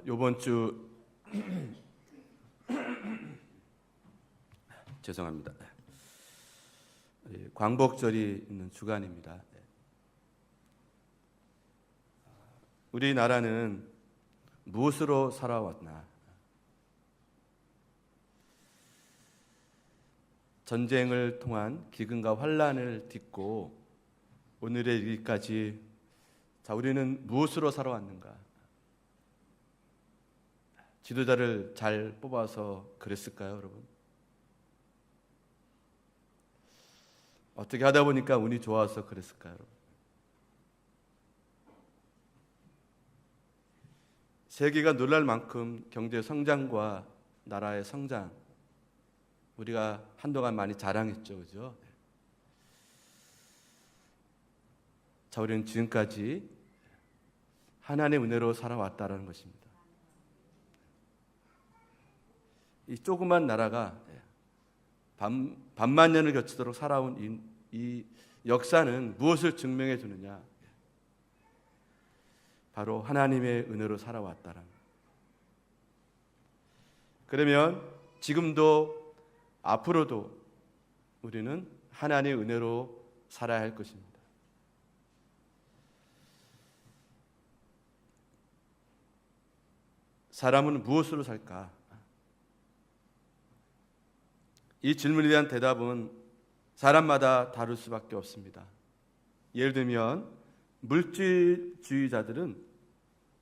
요번 주 죄송합니다. 광복절이 있는 주간입니다. 우리나라는 무엇으로 살아왔나? 전쟁을 통한 기근과 환란을 딛고 오늘의 일까지 우리는 무엇으로 살아왔는가? 지도자를 잘 뽑아서 그랬을까요, 여러분? 어떻게 하다 보니까 운이 좋아서 그랬을까요, 여러분? 세계가 놀랄 만큼 경제 성장과 나라의 성장, 우리가 한동안 많이 자랑했죠, 그죠? 우리는 지금까지 하나님의 은혜로 살아왔다라는 것입니다. 이 조그만 나라가 반만 년을 거치도록 살아온 이 역사는 무엇을 증명해 주느냐? 바로 하나님의 은혜로 살아왔다는. 그러면 지금도 앞으로도 우리는 하나님의 은혜로 살아야 할 것입니다. 사람은 무엇으로 살까? 이 질문에 대한 대답은 사람마다 다를 수밖에 없습니다. 예를 들면 물질주의자들은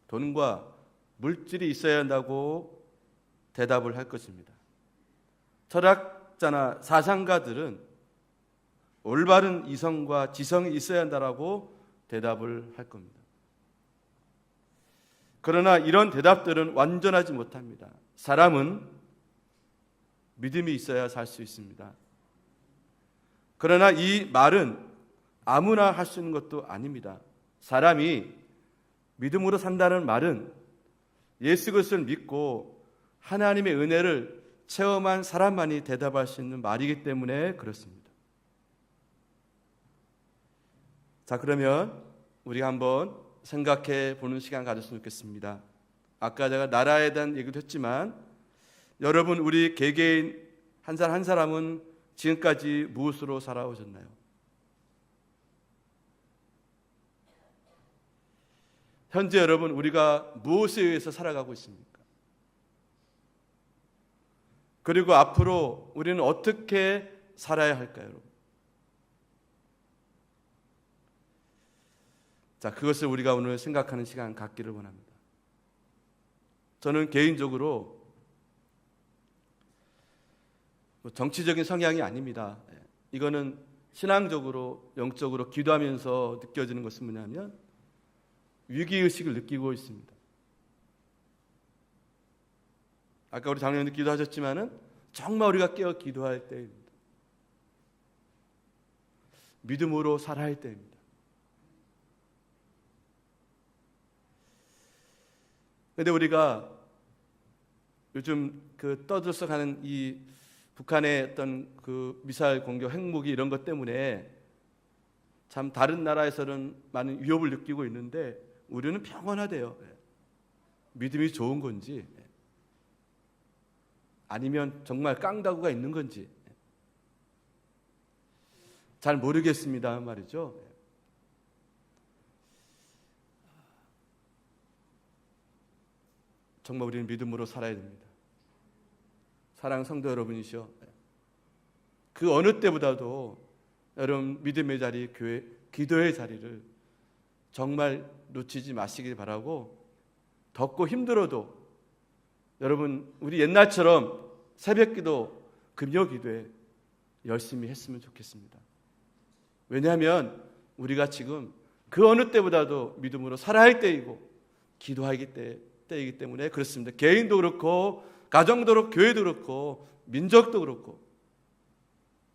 돈과 물질이 있어야 한다고 대답을 할 것입니다. 철학자나 사상가들은 올바른 이성과 지성이 있어야 한다고 대답을 할 겁니다. 그러나 이런 대답들은 완전하지 못합니다. 사람은 믿음이 있어야 살 수 있습니다. 그러나 이 말은 아무나 할 수 있는 것도 아닙니다. 사람이 믿음으로 산다는 말은 예수 그리스도를 믿고 하나님의 은혜를 체험한 사람만이 대답할 수 있는 말이기 때문에 그렇습니다. 그러면 우리가 한번 생각해 보는 시간 가졌으면 좋겠습니다. 아까 제가 나라에 대한 얘기도 했지만 여러분, 우리 개개인 한 사람 한 사람은 지금까지 무엇으로 살아오셨나요? 현재 여러분, 우리가 무엇에 의해서 살아가고 있습니까? 그리고 앞으로 우리는 어떻게 살아야 할까요, 여러분? 그것을 우리가 오늘 생각하는 시간 갖기를 원합니다. 저는 개인적으로 정치적인 성향이 아닙니다. 이거는 신앙적으로, 영적으로 기도하면서 느껴지는 것은 뭐냐면 위기의식을 느끼고 있습니다. 아까 우리 장로님도 기도하셨지만은 정말 우리가 깨어 기도할 때입니다. 믿음으로 살아야 할 때입니다. 그런데 우리가 요즘 떠들썩하는 이 북한의 어떤 미사일 공격 핵무기 이런 것 때문에 참 다른 나라에서는 많은 위협을 느끼고 있는데 우리는 평온하대요. 믿음이 좋은 건지 아니면 정말 깡다구가 있는 건지 잘 모르겠습니다 말이죠. 정말 우리는 믿음으로 살아야 됩니다. 사랑하는 성도 여러분이시여, 그 어느 때보다도 여러분 믿음의 자리, 교회, 기도의 자리를 정말 놓치지 마시길 바라고, 덥고 힘들어도 여러분 우리 옛날처럼 새벽기도, 금요기도에 열심히 했으면 좋겠습니다. 왜냐하면 우리가 지금 그 어느 때보다도 믿음으로 살아야 할 때이고 기도하기 때이기 때문에 그렇습니다. 개인도 그렇고 가정도 그렇고 교회도 그렇고 민족도 그렇고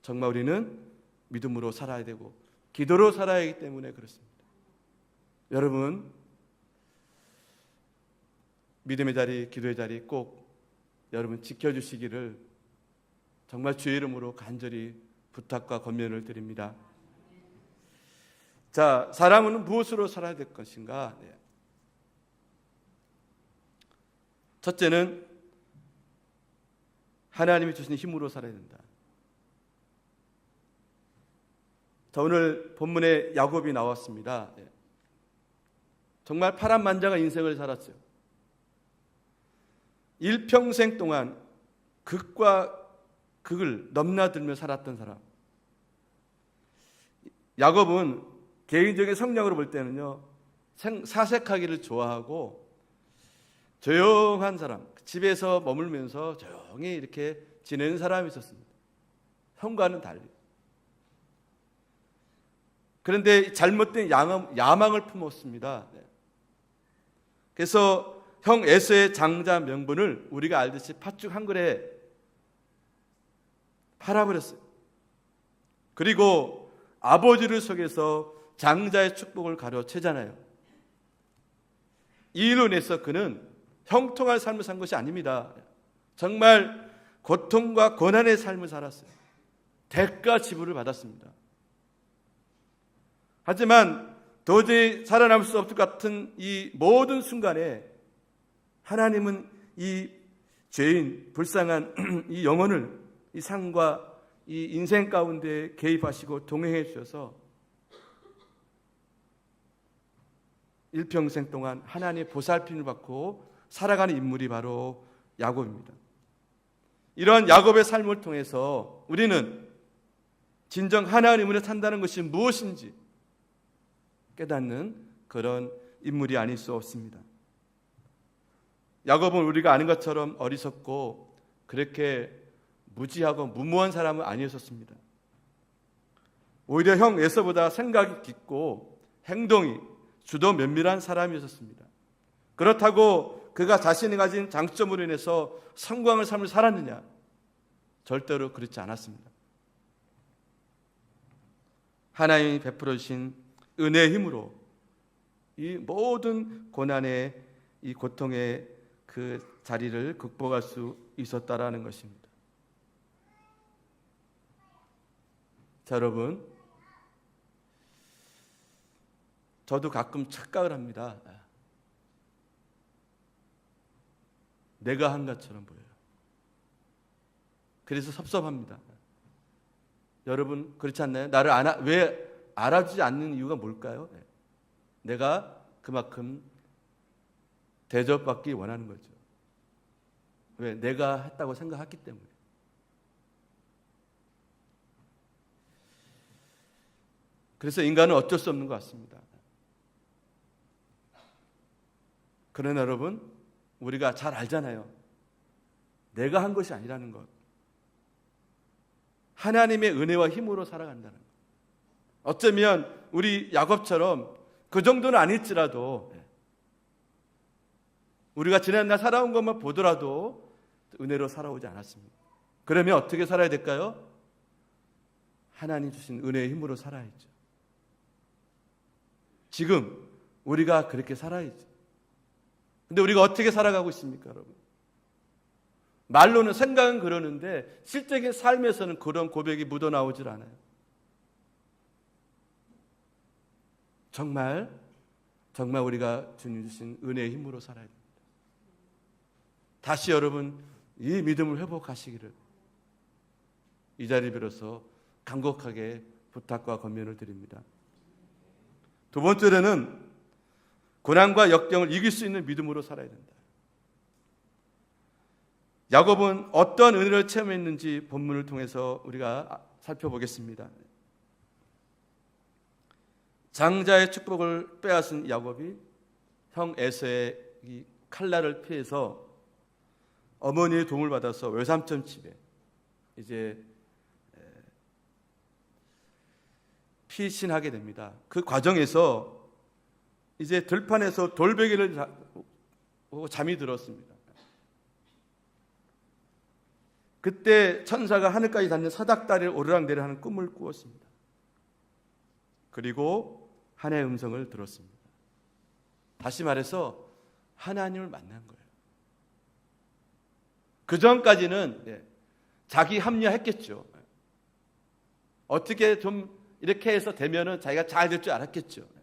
정말 우리는 믿음으로 살아야 되고 기도로 살아야 하기 때문에 그렇습니다. 여러분, 믿음의 자리, 기도의 자리 꼭 여러분 지켜주시기를 정말 주의 이름으로 간절히 부탁과 권면을 드립니다. 사람은 무엇으로 살아야 될 것인가? 첫째는 하나님이 주신 힘으로 살아야 된다. 자, 오늘 본문에 야곱이 나왔습니다. 정말 파란만장한 인생을 살았어요. 일평생 동안 극과 극을 넘나들며 살았던 사람. 야곱은 개인적인 성향으로 볼 때는요, 사색하기를 좋아하고 조용한 사람, 집에서 머물면서 조용히 이렇게 지내는 사람이 있었습니다. 형과는 달리. 그런데 잘못된 야망을 품었습니다. 그래서 형 에서의 장자 명분을 우리가 알듯이 팥죽 한 그릇에 팔아버렸어요. 그리고 아버지를 속여서 장자의 축복을 가로채잖아요. 이 일로 인해서 그는 형통한 삶을 산 것이 아닙니다. 정말 고통과 고난의 삶을 살았어요. 대가 지불을 받았습니다. 하지만 도저히 살아남을 수 없을 것 같은 이 모든 순간에 하나님은 이 죄인, 불쌍한 이 영혼을 이 삶과 이 인생 가운데 개입하시고 동행해 주셔서 일평생 동안 하나님의 보살핌을 받고 살아가는 인물이 바로 야곱입니다. 이러한 야곱의 삶을 통해서 우리는 진정 하나님으로 산다는 것이 무엇인지 깨닫는 그런 인물이 아닐 수 없습니다. 야곱은 우리가 아는 것처럼 어리석고 그렇게 무지하고 무모한 사람은 아니었습니다. 오히려 형 에서보다 생각이 깊고 행동이 주도 면밀한 사람이었습니다. 그렇다고 그가 자신이 가진 장점으로 인해서 성공한 삶을 살았느냐? 절대로 그렇지 않았습니다. 하나님이 베풀어 주신 은혜의 힘으로 이 모든 고난의 이 고통의 그 자리를 극복할 수 있었다라는 것입니다. 자, 여러분, 저도 가끔 착각을 합니다. 내가 한 것처럼 보여요. 그래서 섭섭합니다. 여러분 그렇지 않나요? 나를 왜 알아주지 않는 이유가 뭘까요? 내가 그만큼 대접받기 원하는 거죠. 왜? 내가 했다고 생각했기 때문에. 그래서 인간은 어쩔 수 없는 것 같습니다. 그러나 여러분, 우리가 잘 알잖아요. 내가 한 것이 아니라는 것. 하나님의 은혜와 힘으로 살아간다는 것. 어쩌면 우리 야곱처럼 그 정도는 아닐지라도 우리가 지난날 살아온 것만 보더라도 은혜로 살아오지 않았습니다. 그러면 어떻게 살아야 될까요? 하나님 주신 은혜의 힘으로 살아야죠. 지금 우리가 그렇게 살아야죠. 근데 우리가 어떻게 살아가고 있습니까, 여러분? 말로는 생각은 그러는데 실제적인 삶에서는 그런 고백이 묻어나오질 않아요. 정말 우리가 주님 주신 은혜의 힘으로 살아야 됩니다. 다시 여러분 이 믿음을 회복하시기를 이 자리를 빌어서 간곡하게 부탁과 권면을 드립니다. 두 번째로는 고난과 역경을 이길 수 있는 믿음으로 살아야 된다. 야곱은 어떤 은혜를 체험했는지 본문을 통해서 우리가 살펴보겠습니다. 장자의 축복을 빼앗은 야곱이 형 에서의 이 칼날을 피해서 어머니의 도움을 받아서 외삼촌 집에 이제 피신하게 됩니다. 그 과정에서 이제 들판에서 돌베개를 보고 잠이 들었습니다. 그때 천사가 하늘까지 닿는 사닥다리를 오르락내리락 하는 꿈을 꾸었습니다. 그리고 하나님의 음성을 들었습니다. 다시 말해서 하나님을 만난 거예요. 그 전까지는 자기 합리화했겠죠. 어떻게 좀 이렇게 해서 되면은 자기가 잘 될 줄 알았겠죠.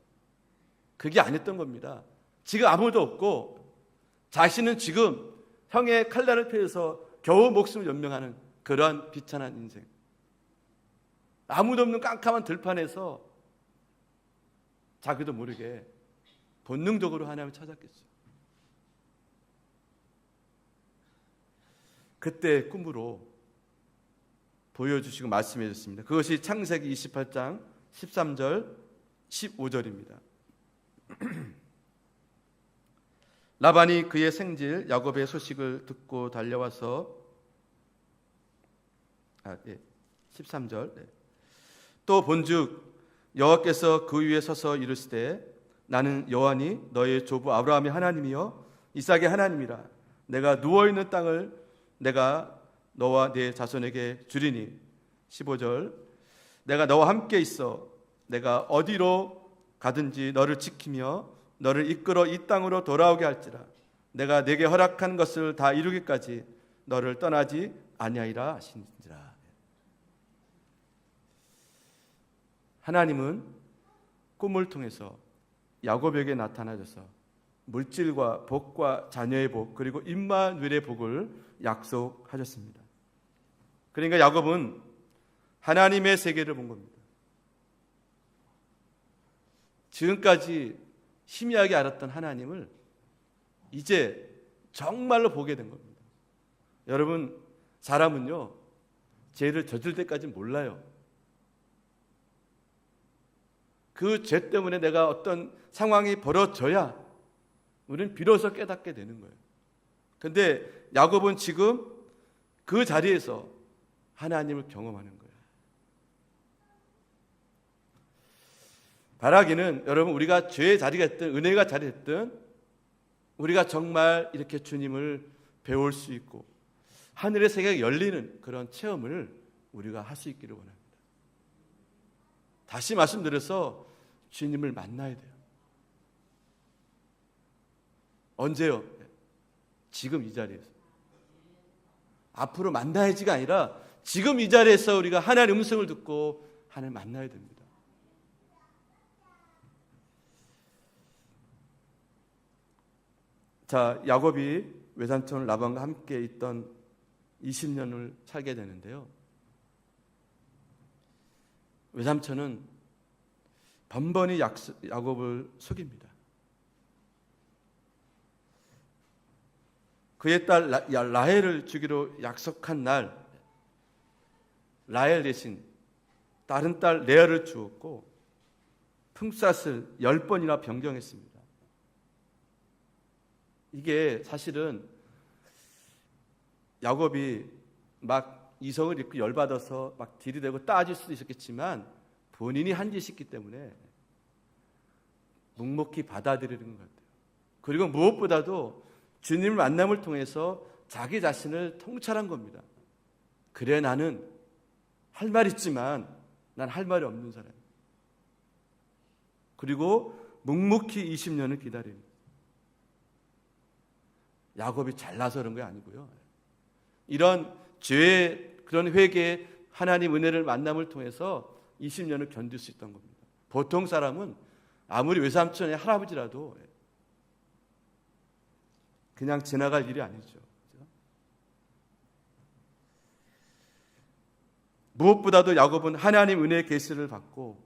그게 아니었던 겁니다. 지금 아무도 없고 자신은 지금 형의 칼날을 피해서 겨우 목숨을 연명하는 그러한 비참한 인생. 아무도 없는 깜깜한 들판에서 자기도 모르게 본능적으로 하나님을 찾았겠죠. 그때 꿈으로 보여주시고 말씀해 주셨습니다. 그것이 창세기 28장 13절 15절입니다. 라반이 그의 생질 야곱의 소식을 듣고 달려와서 13절 또 본즉 여호와께서 그 위에 서서 이르시되 나는 여호와니 너의 조부 아브라함의 하나님이요 이삭의 하나님이라. 내가 누워있는 땅을 내가 너와 네 자손에게 주리니. 15절 내가 너와 함께 있어 내가 어디로 가든지 너를 지키며 너를 이끌어 이 땅으로 돌아오게 할지라. 내가 네게 허락한 것을 다 이루기까지 너를 떠나지 아니하리라 하시니라. 하나님은 꿈을 통해서 야곱에게 나타나셔서 물질과 복과 자녀의 복 그리고 임마누엘의 복을 약속하셨습니다. 그러니까 야곱은 하나님의 세계를 본 겁니다. 지금까지 희미하게 알았던 하나님을 이제 정말로 보게 된 겁니다. 여러분, 사람은요 죄를 저질 때까지 몰라요. 그 죄 때문에 내가 어떤 상황이 벌어져야 우리는 비로소 깨닫게 되는 거예요. 그런데 야곱은 지금 그 자리에서 하나님을 경험하는 거예요. 바라기는 여러분 우리가 죄의 자리가 됐든 은혜가 자리가 됐든 우리가 정말 이렇게 주님을 배울 수 있고 하늘의 세계가 열리는 그런 체험을 우리가 할 수 있기를 원합니다. 다시 말씀드려서 주님을 만나야 돼요. 언제요? 지금 이 자리에서. 앞으로 만나야지가 아니라 지금 이 자리에서 우리가 하나님의 음성을 듣고 하나님을 만나야 됩니다. 자, 야곱이 외삼촌 라반과 함께 있던 20년을 살게 되는데요. 외삼촌은 번번이 야곱을 속입니다. 그의 딸 라헬을 주기로 약속한 날 라헬 대신 다른 딸 레아를 주었고 품삯을 10번이나 변경했습니다. 이게 사실은 야곱이 막 이성을 잃고 열받아서 막 들이대고 따질 수도 있었겠지만 본인이 한 짓이 있기 때문에 묵묵히 받아들이는 것 같아요. 그리고 무엇보다도 주님을 만남을 통해서 자기 자신을 통찰한 겁니다. 그래 나는 할 말 있지만 난 할 말이 없는 사람. 그리고 묵묵히 20년을 기다립니다. 야곱이 잘나서 그런 게 아니고요. 이런 죄의 그런 회개 하나님 은혜를 만남을 통해서 20년을 견딜 수 있던 겁니다. 보통 사람은 아무리 외삼촌의 할아버지라도 그냥 지나갈 일이 아니죠. 무엇보다도 야곱은 하나님 은혜의 계시를 받고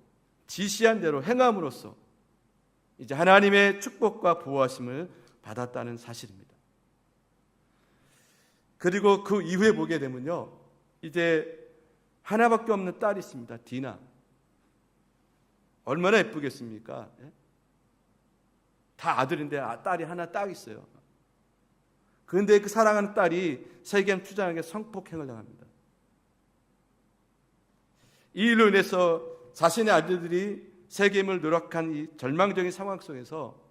지시한 대로 행함으로써 이제 하나님의 축복과 보호하심을 받았다는 사실입니다. 그리고 그 이후에 보게 되면요, 이제 하나밖에 없는 딸이 있습니다. 디나. 얼마나 예쁘겠습니까? 다 아들인데 딸이 하나 딱 있어요. 그런데 그 사랑하는 딸이 세겜 투장에게 성폭행을 당합니다. 이 일로 인해서 자신의 아들들이 세겜을 노력한 이 절망적인 상황 속에서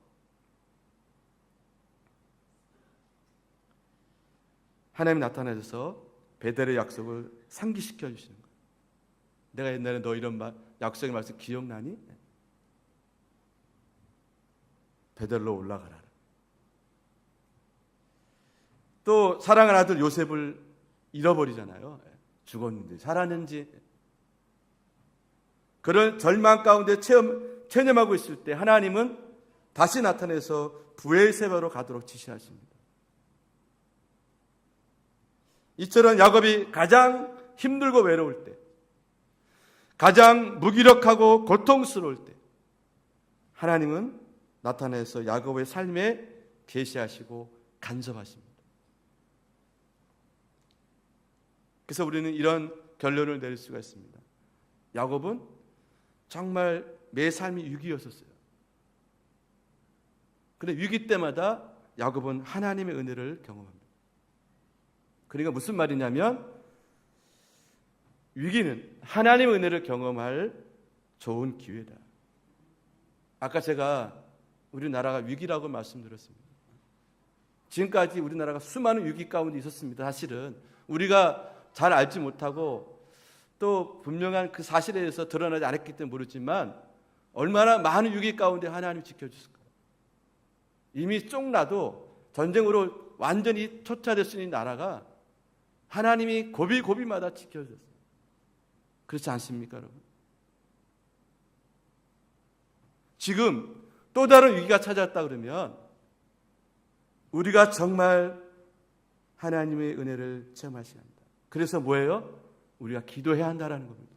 하나님이 나타나셔서 베델의 약속을 상기시켜 주시는 거예요. 내가 옛날에 너 이런 약속의 말씀 기억나니? 베델로 올라가라. 또 사랑하는 아들 요셉을 잃어버리잖아요. 죽었는지 살았는지. 그런 절망 가운데 체념하고 있을 때 하나님은 다시 나타내서 부엘세바로 가도록 지시하십니다. 이처럼 야곱이 가장 힘들고 외로울 때, 가장 무기력하고 고통스러울 때 하나님은 나타나서 야곱의 삶에 계시하시고 간섭하십니다. 그래서 우리는 이런 결론을 내릴 수가 있습니다. 야곱은 정말 매 삶이 위기였었어요. 그런데 위기 때마다 야곱은 하나님의 은혜를 경험합니다. 그러니까 무슨 말이냐면 위기는 하나님의 은혜를 경험할 좋은 기회다. 아까 제가 우리나라가 위기라고 말씀드렸습니다. 지금까지 우리나라가 수많은 위기 가운데 있었습니다. 사실은 우리가 잘 알지 못하고 또 분명한 그 사실에 대해서 드러나지 않았기 때문에 모르지만 얼마나 많은 위기 가운데 하나님이 지켜주실까. 이미 쫑나도 전쟁으로 완전히 초토화될 수 있는 나라가 하나님이 고비고비마다 지켜주셨어요. 그렇지 않습니까, 여러분? 지금 또 다른 위기가 찾아왔다 그러면 우리가 정말 하나님의 은혜를 체험하셔야 합니다. 그래서 뭐예요? 우리가 기도해야 한다는 겁니다.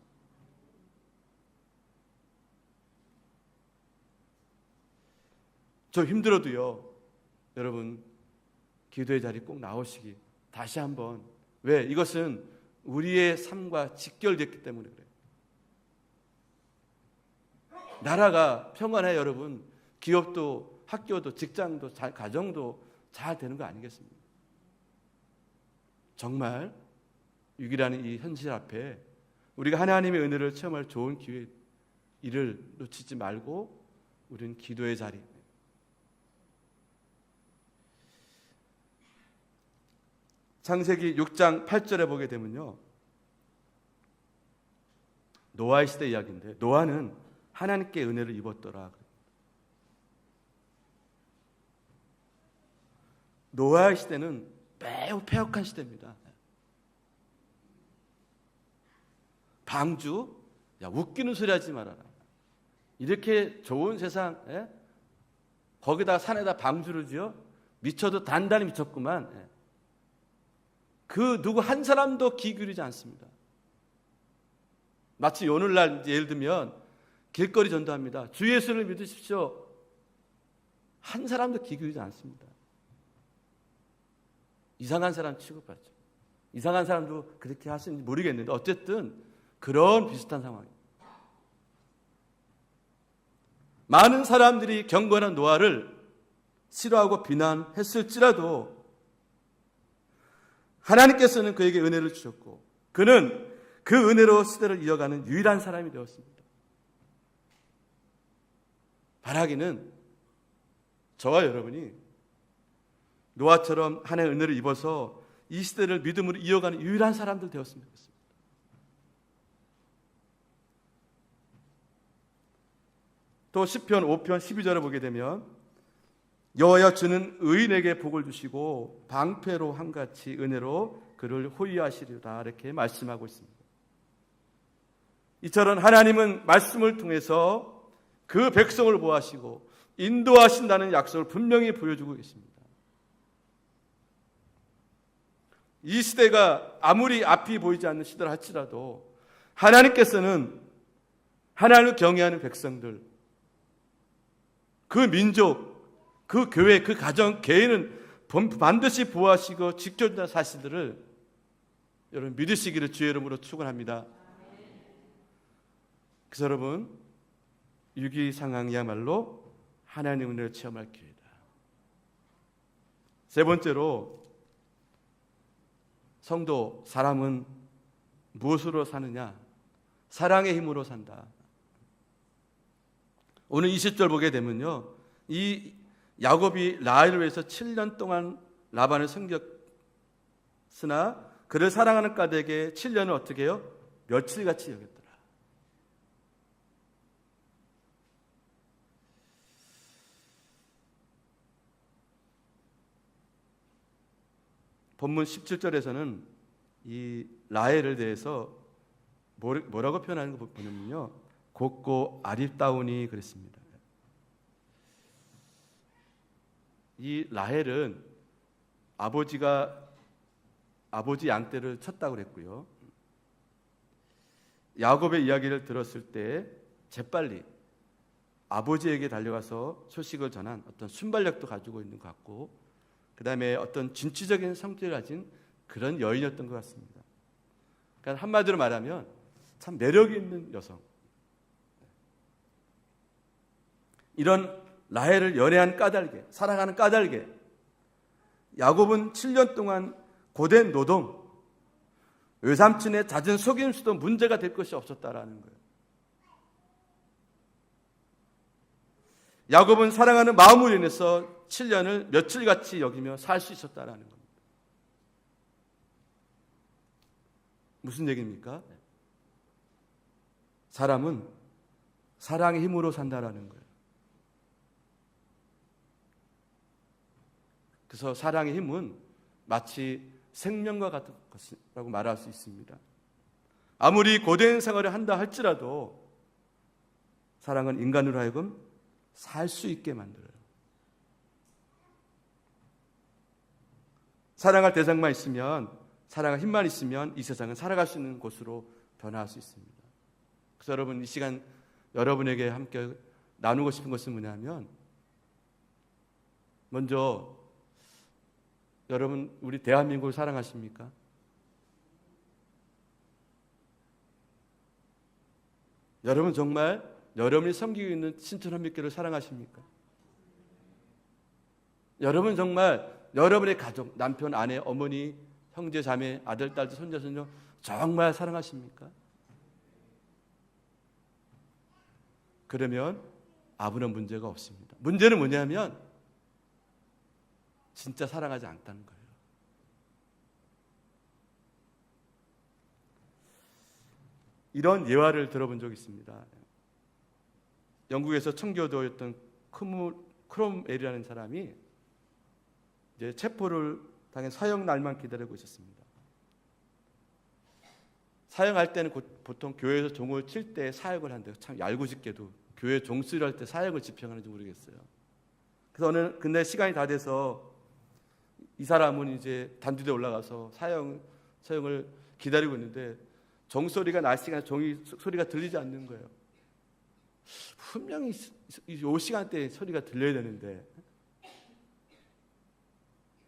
저 힘들어도요, 여러분 기도의 자리 꼭 나오시기 다시 한번. 왜? 이것은 우리의 삶과 직결됐기 때문에 그래요. 나라가 평안해 여러분, 기업도 학교도 직장도 가정도 잘 되는 거 아니겠습니까? 정말 위기라는 이 현실 앞에 우리가 하나님의 은혜를 체험할 좋은 기회, 이를 놓치지 말고 우리는 기도의 자리. 창세기 6장 8절에 보게 되면요, 노아의 시대 이야기인데 노아는 하나님께 은혜를 입었더라. 노아의 시대는 매우 패역한 시대입니다. 방주, 야 웃기는 소리 하지 말아라. 이렇게 좋은 세상, 거기다 산에다 방주를 지어? 미쳐도 단단히 미쳤구만. 그 누구 한 사람도 귀 기울이지 않습니다. 마치 오늘날 예를 들면 길거리 전도합니다. 주 예수를 믿으십시오. 한 사람도 귀 기울이지 않습니다. 이상한 사람 취급받죠. 이상한 사람도 그렇게 하시는지 모르겠는데 어쨌든 그런 비슷한 상황입니다. 많은 사람들이 경건한 노아를 싫어하고 비난했을지라도 하나님께서는 그에게 은혜를 주셨고 그는 그 은혜로 시대를 이어가는 유일한 사람이 되었습니다. 바라기는 저와 여러분이 노아처럼 하나님의 은혜를 입어서 이 시대를 믿음으로 이어가는 유일한 사람들 되었으면 좋겠습니다. 또 시편 5편 12절을 보게 되면 여호와여 주는 의인에게 복을 주시고 방패로 함같이 은혜로 그를 호위하시리라, 이렇게 말씀하고 있습니다. 이처럼 하나님은 말씀을 통해서 그 백성을 보호하시고 인도하신다는 약속을 분명히 보여주고 계십니다. 이 시대가 아무리 앞이 보이지 않는 시대라 할지라도 하나님께서는 하나님을 경외하는 백성들, 그 민족, 그 교회, 그 가정, 개인은 반드시 보호하시고 지켜준다는 사실들을 여러분 믿으시기를 주의 이름으로 축원합니다. 그래서 여러분 위기 상황이야말로 하나님의 은혜를 체험할 기회다. 세 번째로, 성도, 사람은 무엇으로 사느냐? 사랑의 힘으로 산다. 오늘 20절 보게 되면요, 이 야곱이 라헬을 위해서 7년 동안 라반을 섬겼으나 그를 사랑하는 까닭에 7년을 어떻게 해요? 며칠같이 여겼더라. 본문 17절에서는 이 라헬에 대해서 뭐라고 표현하는 거 보면요, 곱고 아립다우니 그랬습니다. 이 라헬은 아버지가 아버지 양떼를 쳤다고 그랬고요. 야곱의 이야기를 들었을 때 재빨리 아버지에게 달려가서 소식을 전한 어떤 순발력도 가지고 있는 것 같고, 그 다음에 어떤 진취적인 성질을 가진 그런 여인이었던 것 같습니다. 그러니까 한마디로 말하면 참 매력이 있는 여성. 이런 라헬을 연애한 까닭에, 사랑하는 까닭에 야곱은 7년 동안 고된 노동, 외삼촌의 잦은 속임수도 문제가 될 것이 없었다라는 거예요. 야곱은 사랑하는 마음으로 인해서 7년을 며칠같이 여기며 살 수 있었다라는 겁니다. 무슨 얘기입니까? 사람은 사랑의 힘으로 산다라는 거예요. 그래서 사랑의 힘은 마치 생명과 같은 것이라고 말할 수 있습니다. 아무리 고된 생활을 한다 할지라도 사랑은 인간으로 하여금 살 수 있게 만들어요. 사랑할 대상만 있으면, 사랑할 힘만 있으면 이 세상은 살아갈 수 있는 곳으로 변화할 수 있습니다. 그래서 여러분, 이 시간 여러분에게 함께 나누고 싶은 것은 뭐냐면, 먼저 여러분, 우리 대한민국을 사랑하십니까? 여러분 정말 여러분이 섬기고 있는 신천한빛교회를 사랑하십니까? 여러분 정말 여러분의 가족, 남편, 아내, 어머니, 형제, 자매, 아들, 딸, 손자, 손녀 정말 사랑하십니까? 그러면 아무런 문제가 없습니다. 문제는 뭐냐면 진짜 사랑하지 않다는 거예요. 이런 예화를 들어본 적이 있습니다. 영국에서 청교도였던 크롬웰이라는 사람이 이제 체포를 당해 사형 날만 기다리고 있었습니다. 사형할 때는 보통 교회에서 종을 칠 때 사역을 한대요. 참 얄궂게도 교회 종수를 할 때 사역을 집행하는지 모르겠어요. 그래서 근데 시간이 다 돼서 이 사람은 이제 단두대에 올라가서 사형을 기다리고 있는데 종소리가 날 시간에 종이 소리가 들리지 않는 거예요. 분명히 이 시간대에 소리가 들려야 되는데.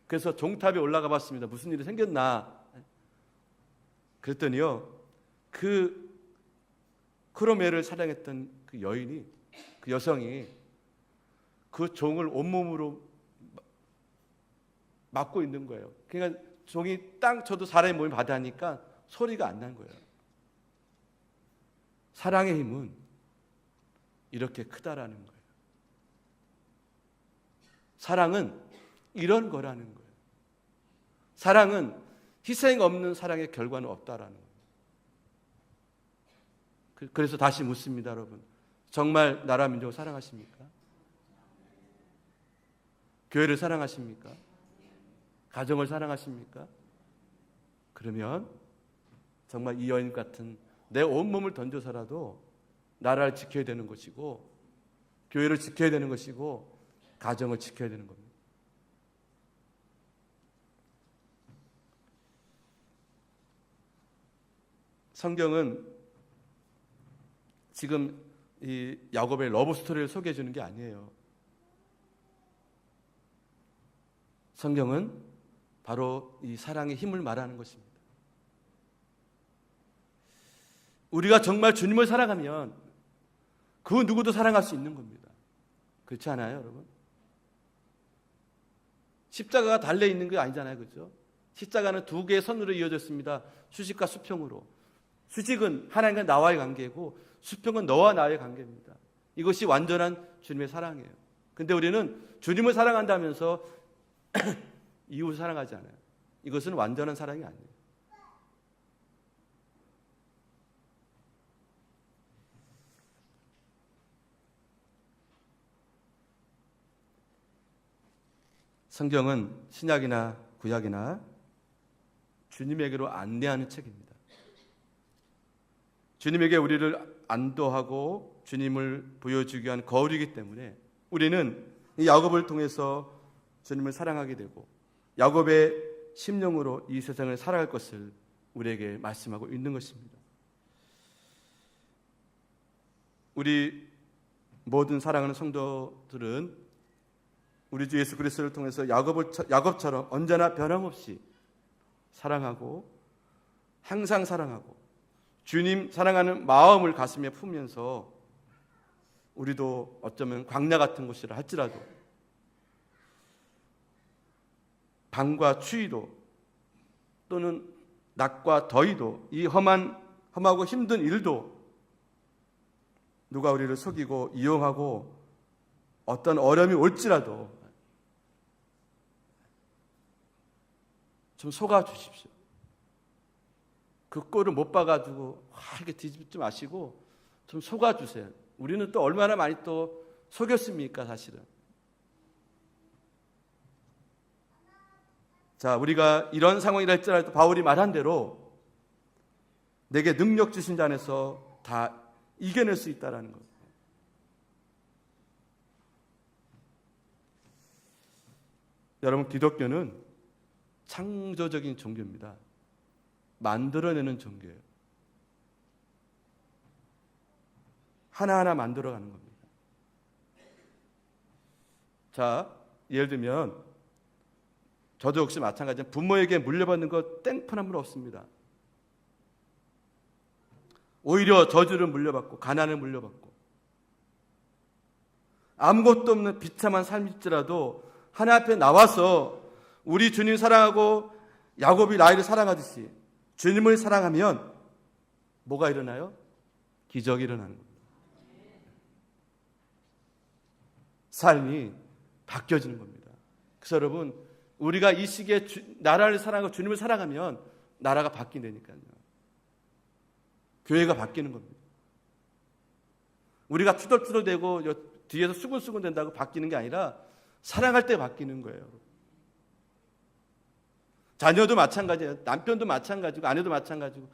그래서 종탑에 올라가 봤습니다. 무슨 일이 생겼나? 그랬더니요, 그 크로멜을 사랑했던 그 여인이, 그 여성이 그 종을 온몸으로 막고 있는 거예요. 그러니까 종이 땅 쳐도 사람의 몸이 바다니까 소리가 안 난 거예요. 사랑의 힘은 이렇게 크다라는 거예요. 사랑은 이런 거라는 거예요. 사랑은 희생 없는 사랑의 결과는 없다라는 거예요. 그래서 다시 묻습니다, 여러분. 정말 나라 민족을 사랑하십니까? 교회를 사랑하십니까? 가정을 사랑하십니까? 그러면 정말 이 여인 같은 내 온몸을 던져서라도 나라를 지켜야 되는 것이고, 교회를 지켜야 되는 것이고, 가정을 지켜야 되는 겁니다. 성경은 지금 이 야곱의 러브 스토리를 소개해 주는 게 아니에요. 성경은 바로 이 사랑의 힘을 말하는 것입니다. 우리가 정말 주님을 사랑하면 그 누구도 사랑할 수 있는 겁니다. 그렇지 않아요, 여러분? 십자가가 달려 있는 게 아니잖아요, 그렇죠? 십자가는 두 개의 선으로 이어졌습니다. 수직과 수평으로. 수직은 하나님과 나와의 관계고, 수평은 너와 나의 관계입니다. 이것이 완전한 주님의 사랑이에요. 근데 우리는 주님을 사랑한다면서 이웃을 사랑하지 않아요. 이것은 완전한 사랑이 아니에요. 성경은 신약이나 구약이나 주님에게로 안내하는 책입니다. 주님에게 우리를 안도하고 주님을 보여주기 위한 거울이기 때문에 우리는 이 야곱을 통해서 주님을 사랑하게 되고, 야곱의 심령으로 이 세상을 살아갈 것을 우리에게 말씀하고 있는 것입니다. 우리 모든 사랑하는 성도들은 우리 주 예수 그리스도를 통해서 야곱처럼 언제나 변함없이 사랑하고 항상 사랑하고 주님 사랑하는 마음을 가슴에 품으면서 우리도 어쩌면 광야 같은 곳이라 할지라도 밤과 추위도 또는 낮과 더위도 이 험하고 힘든 일도 누가 우리를 속이고 이용하고 어떤 어려움이 올지라도 좀 속아 주십시오. 그 꼴을 못 봐가지고 이렇게 뒤집지 마시고 좀 속아 주세요. 우리는 또 얼마나 많이 또 속였습니까, 사실은. 자, 우리가 이런 상황이라 할지라도 바울이 말한 대로 내게 능력 주신 자 안에서 다 이겨낼 수 있다라는 것. 여러분, 기독교는 창조적인 종교입니다. 만들어내는 종교예요. 하나하나 만들어가는 겁니다. 자, 예를 들면 저도 역시 마찬가지로 부모에게 물려받는 것 땡판함은 없습니다. 오히려 저주를 물려받고 가난을 물려받고 아무것도 없는 비참한 삶일지라도 하나 앞에 나와서 우리 주님 사랑하고 야곱이 라헬을 사랑하듯이 주님을 사랑하면 뭐가 일어나요? 기적이 일어나는 겁니다. 삶이 바뀌어지는 겁니다. 그래서 여러분, 우리가 이 시기에 나라를 사랑하고 주님을 사랑하면 나라가 바뀐다니까요. 교회가 바뀌는 겁니다. 우리가 투덜투덜대고 뒤에서 수근수근 된다고 바뀌는 게 아니라 사랑할 때 바뀌는 거예요. 자녀도 마찬가지예요. 남편도 마찬가지고 아내도 마찬가지고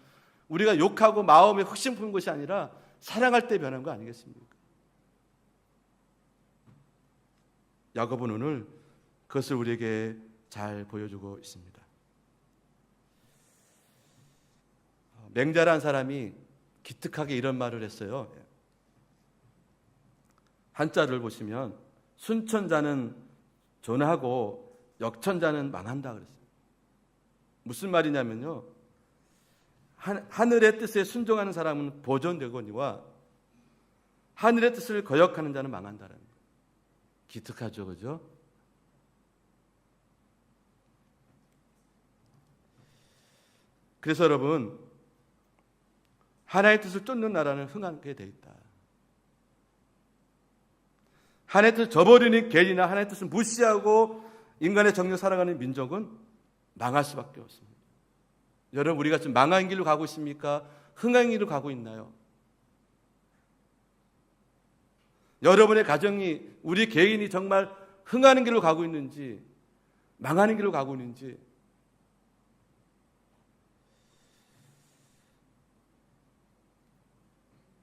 우리가 욕하고 마음에 흑심 푸는 것이 아니라 사랑할 때 변한 거 아니겠습니까? 야곱은 오늘 그것을 우리에게 잘 보여주고 있습니다. 맹자라는 사람이 기특하게 이런 말을 했어요. 한자를 보시면 순천자는 존하고 역천자는 망한다 그랬어요. 무슨 말이냐면요, 하늘의 뜻에 순종하는 사람은 보존되거니와 하늘의 뜻을 거역하는 자는 망한다는 거예요. 기특하죠, 그죠? 그래서 여러분, 하나의 뜻을 쫓는 나라는 흥하게 돼 있다. 하나의 뜻을 저버리는 개인이나 하나의 뜻을 무시하고 인간의 정욕을 살아가는 민족은 망할 수밖에 없습니다. 여러분, 우리가 지금 망한 길로 가고 있습니까? 흥한 길로 가고 있나요? 여러분의 가정이, 우리 개인이 정말 흥하는 길로 가고 있는지 망하는 길로 가고 있는지,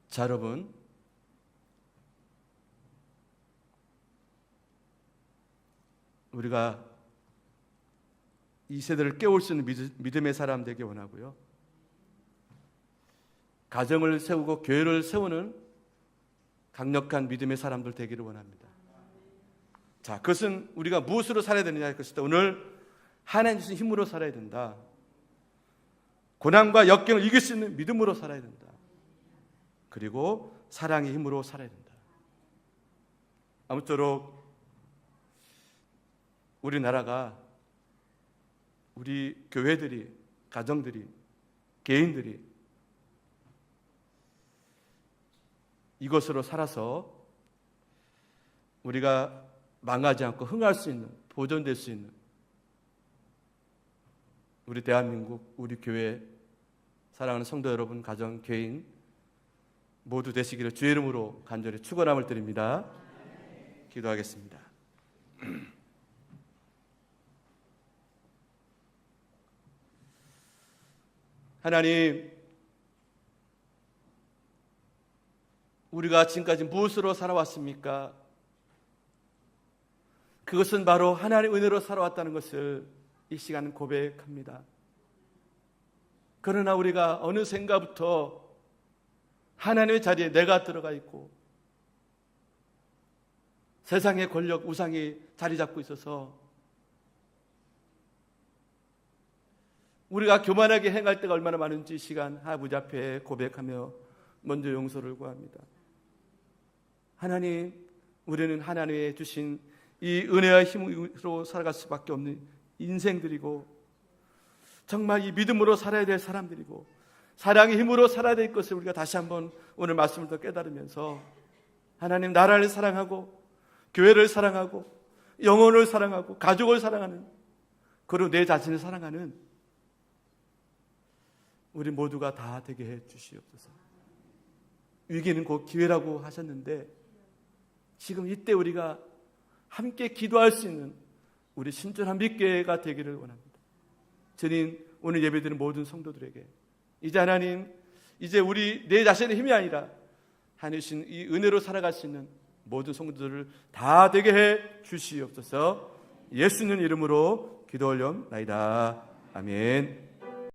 자, 여러분, 우리가 이 세대를 깨울 수 있는 믿음의 사람 되기 원하고요. 가정을 세우고 교회를 세우는 강력한 믿음의 사람들 되기를 원합니다. 자, 그것은 우리가 무엇으로 살아야 되느냐 할 것이다. 오늘 하나님 주신 힘으로 살아야 된다. 고난과 역경을 이길 수 있는 믿음으로 살아야 된다. 그리고 사랑의 힘으로 살아야 된다. 아무쪼록 우리나라가, 우리 교회들이, 가정들이, 개인들이 이것으로 살아서 우리가 망하지 않고 흥할 수 있는, 보존될 수 있는 우리 대한민국, 우리 교회, 사랑하는 성도 여러분, 가정, 개인 모두 되시기를 주의 이름으로 간절히 축원함을 드립니다. 기도하겠습니다. 하나님, 우리가 지금까지 무엇으로 살아왔습니까? 그것은 바로 하나님의 은혜로 살아왔다는 것을 이 시간 고백합니다. 그러나 우리가 어느샌가부터 하나님의 자리에 내가 들어가 있고 세상의 권력, 우상이 자리 잡고 있어서 우리가 교만하게 행할 때가 얼마나 많은지 이 시간 아버지 앞에 고백하며 먼저 용서를 구합니다. 하나님, 우리는 하나님의 주신 이 은혜와 힘으로 살아갈 수밖에 없는 인생들이고 정말 이 믿음으로 살아야 될 사람들이고 사랑의 힘으로 살아야 될 것을 우리가 다시 한번 오늘 말씀을 더 깨달으면서 하나님, 나라를 사랑하고 교회를 사랑하고 영혼을 사랑하고 가족을 사랑하는, 그리고 내 자신을 사랑하는 우리 모두가 다 되게 해 주시옵소서. 위기는 곧 기회라고 하셨는데 지금 이때 우리가 함께 기도할 수 있는 우리 신전한 믿교회가 되기를 원합니다. 주님, 오늘 예배드리는 모든 성도들에게 이제 하나님, 이제 우리 내 자신의 힘이 아니라 하나님 이 은혜로 살아갈 수 있는 모든 성도들을 다 되게 해 주시옵소서. 예수님 이름으로 기도 올려옵나이다. 아멘.